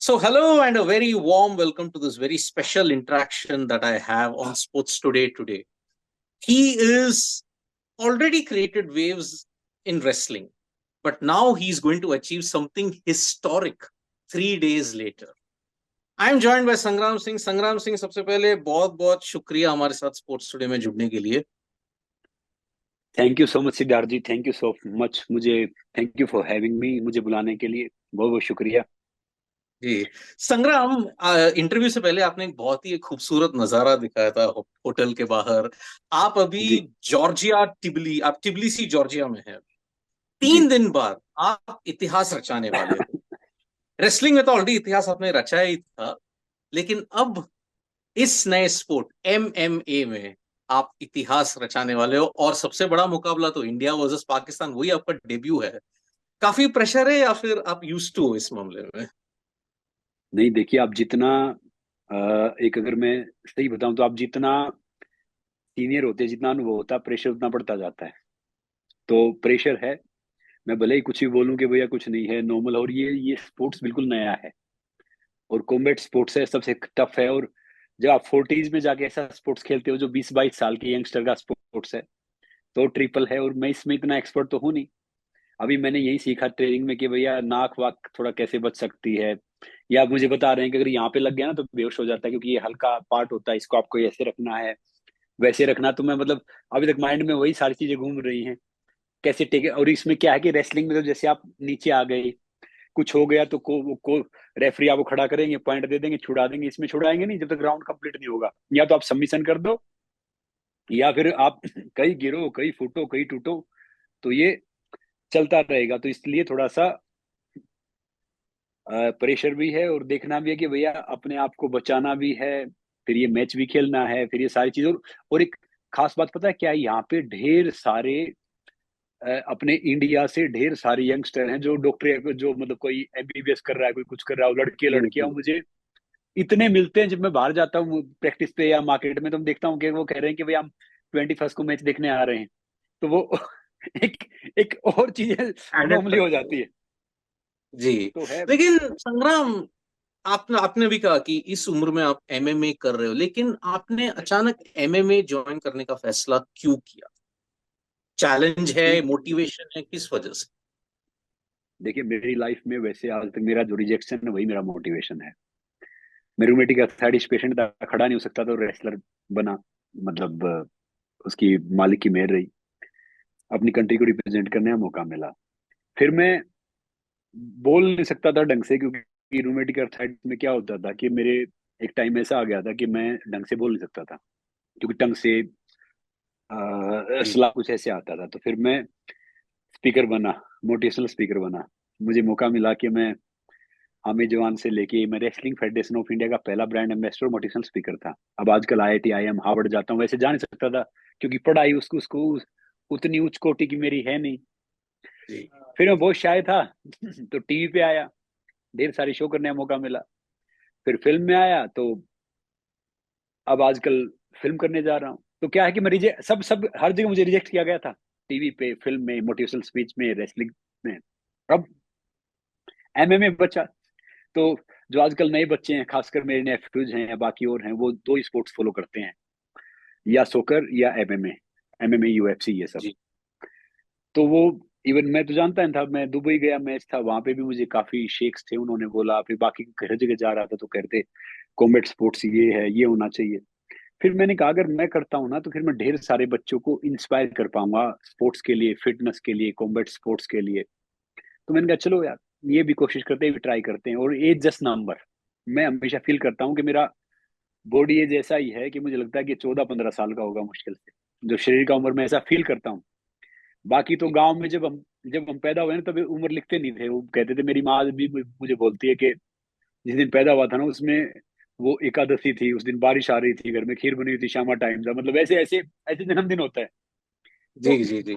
So, hello and a very warm welcome to this very special interaction that I have on Sports Today today. He is already created waves in wrestling, but now he's going to achieve something historic 3 days later. I'm joined by संग्राम सिंह. संग्राम सिंह, सबसे पहले बहुत बहुत शुक्रिया हमारे साथ sports today में जुड़ने के लिए. Thank you so much Siddharth ji, thank you so much. Thank you for having me, मुझे बुलाने के लिए बहुत बहुत शुक्रिया। जी संग्राम, इंटरव्यू से पहले आपने एक बहुत ही खूबसूरत नजारा दिखाया था होटल के बाहर. आप अभी जी आप टिबिलिसी जॉर्जिया में हैं. जी। 3 दिन बाद आप इतिहास रचाने वाले हो. रेसलिंग में तो ऑलरेडी इतिहास आपने रचाया ही था, लेकिन अब इस नए स्पोर्ट एमएमए में आप इतिहास रचाने वाले हो. और सबसे बड़ा मुकाबला तो इंडिया वर्सेस पाकिस्तान, वही आपका डेब्यू है. काफी प्रेशर है या फिर आप यूज्ड टू हो इस मामले में? नहीं, देखिए, आप जितना एक अगर मैं सही बताऊं तो आप जितना सीनियर होते हैं, जितना अनुभव होता है, प्रेशर उतना बढ़ता जाता है। तो प्रेशर है। मैं भले ही कुछ भी बोलूं कि भैया कुछ नहीं है, नॉर्मल। और ये स्पोर्ट्स बिल्कुल नया है और कॉम्बैट स्पोर्ट्स है, सबसे टफ है। और जब आप फोर्टीज में जाके ऐसा स्पोर्ट्स खेलते हो जो 20-22 साल के यंगस्टर का स्पोर्ट्स है, तो ट्रिपल है। और मैं इसमें इतना एक्सपर्ट तो हूं नहीं। अभी मैंने यही सीखा ट्रेनिंग में कि भैया नाक वाक थोड़ा कैसे बच सकती है। या आप मुझे बता रहे हैं कि अगर यहाँ पे लग गया ना तो बेहोश हो जाता है, क्योंकि ये हल्का पार्ट होता है, इसको आपको ऐसे रखना है, वैसे रखना। तो मैं मतलब अभी तक माइंड में वही सारी चीजें घूम रही हैं, कैसे टेक। और इसमें क्या है कि रेसलिंग में तो जैसे आप नीचे आ गए, कुछ हो गया तो को रेफरी आपको खड़ा करेंगे, पॉइंट दे देंगे, छुड़ा देंगे। इसमें छुड़ाएंगे नहीं जब तक राउंड कंप्लीट नहीं होगा। या तो आप सबमिशन कर दो, या फिर आप कहीं गिरो, कहीं फूटो, कहीं टूटो, तो ये चलता रहेगा। तो इसलिए थोड़ा सा प्रेशर भी है और देखना भी है कि भैया अपने आप को बचाना भी है, फिर ये मैच भी खेलना है, फिर ये सारी चीजें। और एक खास बात पता है क्या है? यहाँ पे ढेर सारे अपने इंडिया से ढेर सारे यंगस्टर हैं जो डॉक्टर, जो मतलब कोई एमबीबीएस कर रहा है, कोई कुछ कर रहा है, लड़के जी लड़कियां जी. मुझे इतने मिलते हैं। जब मैं बाहर जाता हूँ प्रैक्टिस पे या मार्केट में, तो मैं देखता हूँ कि वो कह रहे हैं कि भैया हम 21 को मैच देखने आ रहे हैं। तो वो एक एक और चीज एडेड नॉर्मली हो फैक्टर. जाती है। जी. तो है। लेकिन संग्राम, आपने आपने भी कहा कि इस उम्र में आप एमएमए कर रहे हो, लेकिन आपने अचानक एमएमए ज्वाइन करने का फैसला क्यों किया? चैलेंज है, क्यों? मोटिवेशन है, किस वजह से? देखिए, मेरी लाइफ में वैसे आज तक मेरा जो रिजेक्शन है वही मेरा मोटिवेशन है। मैं रूमेटिक अर्थराइटिस पेशेंट था, खड़ा नहीं हो सकता, तो रेसलर बना। मतलब उसकी मालिक की मेहर रही, अपनी कंट्री को रिप्रेजेंट करने का मौका मिला। फिर मैं बोल नहीं सकता था ढंग से, क्योंकि रूमेटिक अर्थराइटिस में क्या होता था कि मेरे एक टाइम ऐसा आ गया था कि मैं ढंग से बोल नहीं सकता था, क्योंकि ढंग से जी. सलाह कुछ ऐसे आता था। तो फिर मैं स्पीकर बना, मोटिवेशनल स्पीकर बना। मुझे मौका मिला कि मैं आमिर जवान से लेके मैं रेसलिंग फेडरेशन ऑफ इंडिया का पहला ब्रांड एम्बेसडर मोटिवेशनल स्पीकर था। अब आजकल आईआईटी आईएम हार्वर्ड जाता हूँ, वैसे जा नहीं सकता था, क्योंकि पढ़ाई उसको उतनी उच्च कोटि की मेरी है नहीं। जी. फिर मैं बहुत शाय था तो टीवी पे आया, ढेर सारी शो करने का मौका मिला। फिर फिल्म में आया, तो अब आजकल फिल्म करने जा रहा हूँ। तो क्या है कि मैं रिजेक्ट, सब सब हर जगह मुझे रिजेक्ट किया गया था, टीवी पे, फिल्म में, मोटिवेशनल स्पीच में, रेसलिंग में। अब एमएमए बचा। तो जो आजकल नए बच्चे हैं, खासकर मेरे नेफ्यूज हैं या बाकी और हैं, वो दो ही स्पोर्ट्स फॉलो करते हैं, या सोकर या एमएमए। एमएमए, यूएफसी, ये सब। जी. तो वो, इवन मैं तो जानता नहीं था। मैं दुबई गया, मैच था, वहां पे भी मुझे काफी शेख्स थे, उन्होंने बोला। फिर बाकी हर जगह जा रहा था तो कहते कॉम्बैट स्पोर्ट्स ये है, ये होना चाहिए। फिर मैंने कहा अगर मैं करता हूँ ना, तो फिर मैं ढेर सारे बच्चों को इंस्पायर कर पाऊंगा स्पोर्ट्स के लिए, फिटनेस के लिए, कॉम्बैट स्पोर्ट्स के लिए। तो मैंने कहा चलो यार, ये भी कोशिश करते हैं, भी ट्राई करते हैं। और एज जस्ट नंबर। मैं हमेशा फील करता हूँ कि मेरा बॉडी एज ऐसा ही है कि मुझे लगता है कि 14-15 साल का होगा मुश्किल से, जो शरीर का उम्र मैं ऐसा फील करता हूँ। बाकी तो जी. गांव में जब हम पैदा हुए ना, तब उम्र लिखते नहीं थे। वो कहते थे, मेरी माँ भी मुझे बोलती है कि जिस दिन पैदा हुआ था ना, उसमें वो एकादशी थी, उस दिन बारिश आ रही थी, घर में खीर बनी हुई थी, शामा टाइम था। मतलब ऐसे ऐसे ऐसे जन्मदिन होता है। जी. तो जी. जी.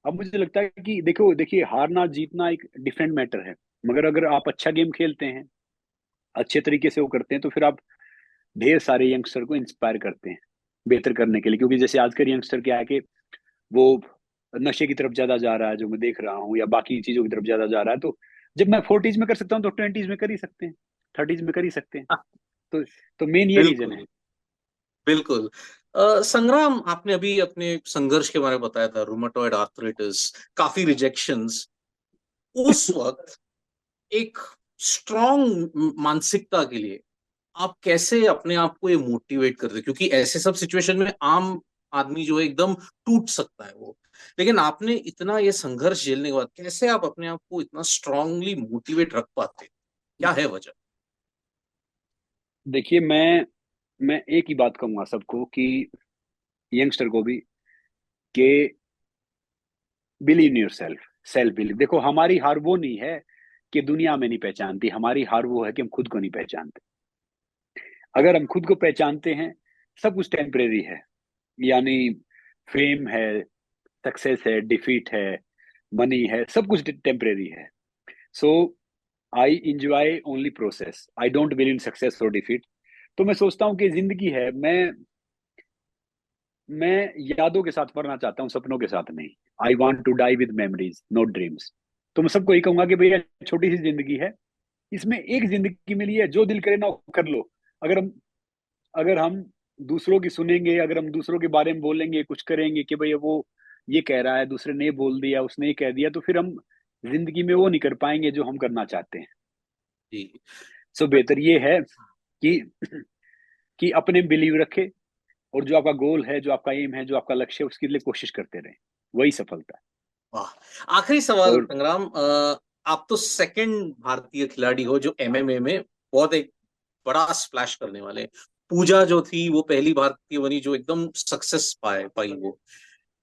अब मुझे लगता है कि देखो, देखिए, हारना जीतना एक डिफरेंट मैटर है, मगर अगर आप अच्छा गेम खेलते हैं, अच्छे तरीके से वो करते हैं, तो फिर आप ढेर सारे यंगस्टर को इंस्पायर करते हैं बेहतर करने के लिए। क्योंकि जैसे आजकल यंगस्टर क्या है कि वो नशे की तरफ ज्यादा जा रहा है, जो मैं देख रहा हूँ, या बाकी चीजों की तरफ ज्यादा जा रहा है। तो जब मैं फोर्टीज में कर सकता हूँ, तो ट्वेंटीज में कर ही सकते हैं। 30s में कर ही सकते हैं। तो मेन ये रीजन बिल्कुल है। बिल्कुल। संग्राम, आपने अभी अपने संघर्ष के बारे में बताया था, रूमेटॉइड आर्थराइटिस, काफी रिजेक्शंस। उस वक्त एक स्ट्रॉन्ग मानसिकता के लिए आप कैसे अपने आप को ये मोटिवेट करते, क्योंकि ऐसे सब सिचुएशन में आम आदमी जो है एकदम टूट सकता है वो, लेकिन आपने इतना ये संघर्ष झेलने के बाद कैसे आप अपने आप को इतना स्ट्रांगली मोटिवेट रख पाते, क्या है वजह? देखिए, मैं एक ही बात कहूंगा सबको कि यंगस्टर को भी, कि believe in your self. Self believe. देखो, हमारी हार वो नहीं है कि दुनिया में नहीं पहचानती, हमारी हार वो है कि हम खुद को नहीं पहचानते। अगर हम खुद को पहचानते हैं, सब कुछ टेम्परेरी है। यानी फेम है, सक्सेस है, डिफीट है, मनी है, सब कुछ टेम्परेरी है। So I enjoy only process, I don't believe in success और डिफीट। तो मैं सोचता हूँ कि जिंदगी है, मैं यादों के साथ मरना चाहता हूँ, सपनों के साथ नहीं। I want to die with memories, not dreams. तो मैं सबको यही कहूंगा कि भैया, छोटी सी जिंदगी है, इसमें एक जिंदगी मिली है, जो दिल करे ना वो कर लो। अगर हम दूसरों की सुनेंगे, अगर हम दूसरों के बारे में बोलेंगे, कुछ करेंगे कि भैया वो ये कह रहा है, दूसरे ने ये बोल दिया, उसने ये कह दिया, तो फिर हम जिंदगी में वो नहीं कर पाएंगे जो हम करना चाहते हैं। जी। सो बेहतर ये है कि अपने बिलीव रखे, और जो आपका गोल है, जो आपका एम है, जो आपका लक्ष्य है, उसके लिए कोशिश करते रहें। वही सफलता है। वाह। आखिरी सवाल और संग्राम, आप तो सेकंड भारतीय खिलाड़ी हो जो एमएमए में बहुत एक बड़ा स्प्लैश करने वाले हैं। पूजा जो थी वो पहली भारतीय बनी जो एकदम सक्सेस पाई वो।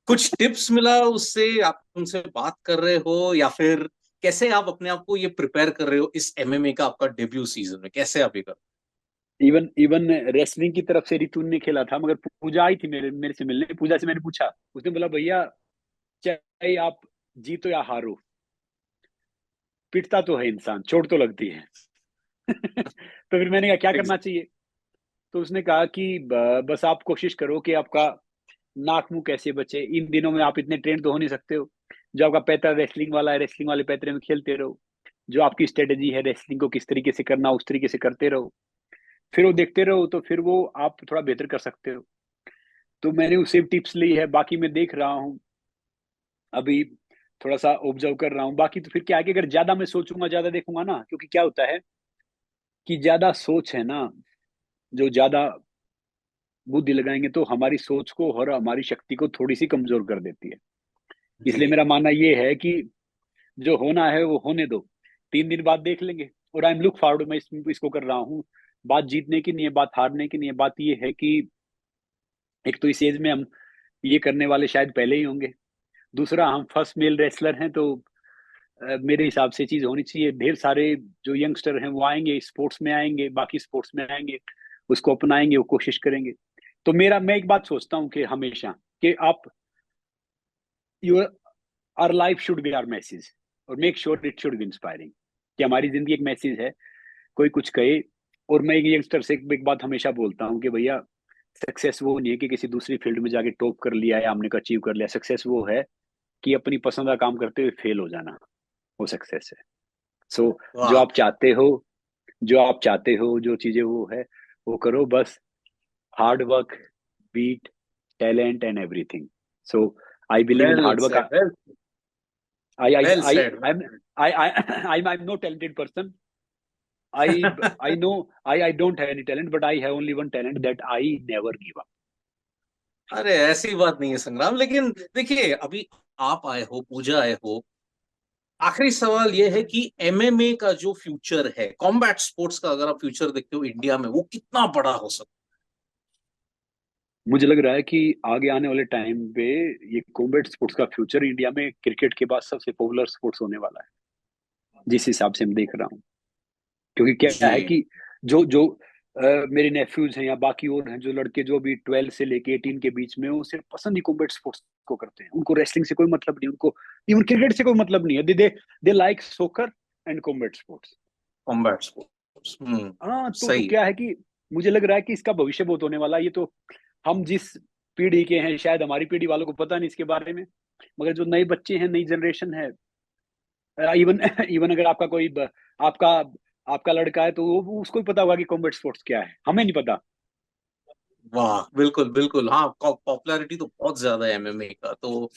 कुछ टिप्स मिला उससे, आप उनसे बात कर रहे हो, या फिर कैसे आप अपने आप को ये प्रिपेयर कर रहे हो इस एमएमए का आपका डेब्यू सीजन में, कैसे आप ये कर? इवन इवन रेसलिंग की तरफ से रितु ने खेला था, मगर पूजा आई थी मेरे मेरे से मिलने। पूजा से मैंने पूछा, उसने बोला भैया, चाहे आप जीतो या हारो, पिटता तो है इंसान, चोट तो लगती है। तो फिर मैंने कहा क्या करना एग्जैक्ट। चाहिए? तो उसने कहा कि बस आप कोशिश करो कि आपका नाक मुंह कैसे बचे। इन दिनों में आप इतने ट्रेंड तो हो नहीं सकते हो। जो आपका पैतरा रेसलिंग वाला है, रेसलिंग वाले पैतरे में खेलते रहो। जो आपकी स्ट्रेटेजी है रेसलिंग को किस तरीके से करना, उस तरीके से करते रहो। फिर वो देखते रहो, तो फिर वो आप थोड़ा बेहतर कर सकते हो। तो मैंने उससे टिप्स ली है, बाकी मैं देख रहा हूँ अभी, थोड़ा सा ऑब्जर्व कर रहा हूँ। बाकी तो फिर क्या है कि अगर ज्यादा मैं सोचूंगा, ज्यादा देखूंगा ना, क्योंकि क्या होता है कि ज्यादा सोच है ना, जो ज्यादा बुद्धि लगाएंगे तो हमारी सोच को और हमारी शक्ति को थोड़ी सी कमजोर कर देती है। इसलिए जी। मेरा मानना ये है कि जो होना है वो होने दो, 3 दिन बाद देख लेंगे। और आई एम लुक फॉरवर्ड, मैं इसको कर रहा हूँ। बात जीतने की नहीं है, बात हारने की नहीं है। बात ये है कि एक तो इस एज में हम ये करने वाले शायद पहले ही होंगे। दूसरा, हम फर्स्ट मेल रेसलर हैं, तो मेरे हिसाब से चीज होनी चाहिए। ढेर सारे जो यंगस्टर हैं वो आएंगे, स्पोर्ट्स में आएंगे, बाकी स्पोर्ट्स में आएंगे, उसको अपनाएंगे, वो कोशिश करेंगे। तो मैं एक बात सोचता हूँ कि हमेशा, कि आप, your our life should be our message, और make sure it should be inspiring. कि हमारी जिंदगी एक मैसेज है, कोई कुछ कहे। और मैं एक यंगस्टर से एक बात हमेशा बोलता हूँ कि भैया, सक्सेस वो नहीं है कि किसी दूसरी फील्ड में जाके टॉप कर लिया या हमने को अचीव कर लिया। सक्सेस वो है कि अपनी पसंद का काम करते हुए फेल हो जाना, वो सक्सेस है। सो जो वाह। आप चाहते हो, जो चीजें वो है, वो करो बस। Hard work beat talent and everything. So I believe in well hard work. Said, well, I I well I said. I I am no talented person. I know I don't have any talent, but I have only one talent, that I never give up. अरे ऐसी बात नहीं है संग्राम, लेकिन देखिए अभी आप आए हो, पूजा आए हो। आखिरी सवाल यह है कि एमएमए का जो फ्यूचर है, कॉम्बैट स्पोर्ट्स का, अगर आप फ्यूचर देखते हो इंडिया में, वो कितना बड़ा हो सकता मुझे लग रहा है कि आगे आने वाले टाइम पे ये कॉम्बैट स्पोर्ट्स का फ्यूचर इंडिया में क्रिकेट के बाद सबसे पॉपुलर स्पोर्ट्स होने वाला है, जिस हिसाब से मैं देख रहा हूँ। क्योंकि है? क्या है जी। कि जो जो मेरे नेफ्यूज हैं या बाकी और हैं, जो लड़के जो अभी 12 से लेके 18 के बीच में, वो सिर्फ पसंद ही कॉम्बैट स्पोर्ट्स को करते हैं। उनको रेसलिंग से कोई मतलब नहीं, उनको इवन क्रिकेट से कोई मतलब नहीं है। दे लाइक सोकर and combat sports. Combat sports. हाँ, तो सही। क्या है कि मुझे लग रहा है कि इसका भविष्य बहुत होने वाला है। ये तो हम जिस पीढ़ी के हैं, शायद हमारी पीढ़ी वालों को पता नहीं इसके बारे में, मगर जो नए बच्चे हैं, नई जनरेशन है, इवन इवन अगर आपका आपका लड़का है तो वो उसको भी पता होगा कि कॉम्बैट स्पोर्ट्स क्या है, हमें नहीं पता। वाह, बिल्कुल बिल्कुल, हाँ, पॉपुलैरिटी तो बहुत ज्यादा है एमएमए का। तो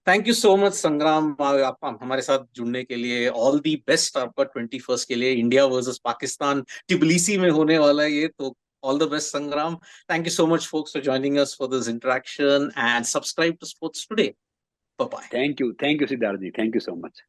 थैंक यू सो मच संग्राम, आप हमारे साथ जुड़ने के लिए। ऑल दी बेस्ट आपका 21st के लिए, इंडिया वर्सेस पाकिस्तान टिबिलिसी में होने वाला है ये तो। ऑल द बेस्ट संग्राम। Thank you so much folks for joining us for this interaction, and subscribe to Sports Today. Bye bye. Thank you Siddharth ji, thank you so much.